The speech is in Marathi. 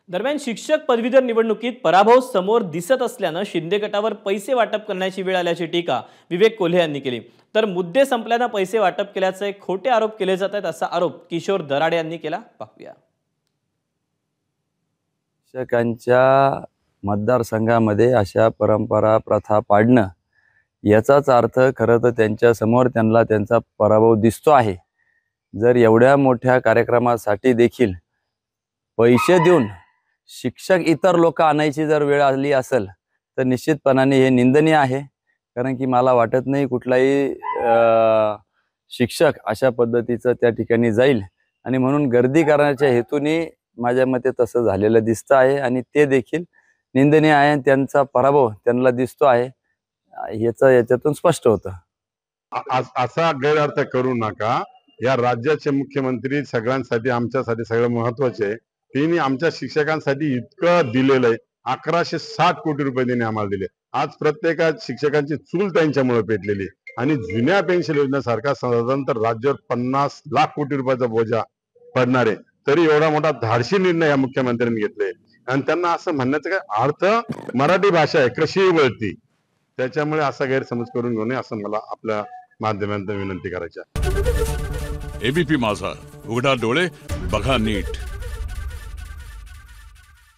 दरम्यान शिक्षक पदवीधर निवडणुकीत पराभव समोर दिसत असल्यानं शिंदे गटावर पैसे वाटप करण्याची वेळ आल्याची टीका विवेक कोल्हे यांनी केली। तर मुद्दे संपल्यानं पैसे वाटप केल्याचे खोटे आरोप केले जात आहेत असा आरोप किशोर दराडे यांनी केला। पाहूया। शिक्षकांच्या मतदारसंघामध्ये अशा परंपरा प्रथा पाडणं याचाच अर्थ खरं तर त्यांच्या समोर त्यांना त्यांचा पराभव दिसतो आहे। जर एवढ्या मोठ्या कार्यक्रमासाठी देखील पैसे देऊन शिक्षक इतर लोक आणायची जर वेळ आली असेल तर निश्चितपणाने हे निंदनीय आहे। कारण की मला वाटत नाही कुठलाही शिक्षक अशा पद्धतीचं त्या ठिकाणी जाईल आणि म्हणून गर्दी करण्याच्या हेतूने माझ्या मते तसं झालेलं दिसतं आहे आणि ते देखील निंदनीय आहे। त्यांचा पराभव त्यांना दिसतो आहे याच्यातून स्पष्ट होतं। असा गैरअर्थ करू नका। या राज्याचे मुख्यमंत्री सगळ्यांसाठी आमच्यासाठी सगळं महत्त्वाचे आहे। त्यांनी आमच्या शिक्षकांसाठी इतकं दिलेलं आहे। 1160 कोटी रुपये त्यांनी आम्हाला दिले। आज प्रत्येकात शिक्षकांची चूल त्यांच्यामुळे पेटलेली आणि जुन्या पेन्शन योजनेसारखा साधारणतः राज्यावर 50 लाख कोटी रुपयाचा बोजा पडणार आहे। तरी एवढा मोठा धाडसी निर्णय या मुख्यमंत्र्यांनी घेतले आणि त्यांना असं म्हणण्याचा काय अर्थ मराठी भाषा आहे कशी वळती त्याच्यामुळे असा गैरसमज करून घेऊ नये असं मला आपल्या माध्यमातून विनंती करायची आहे। एबीपी माझा, उघडा डोळे बघा नीट।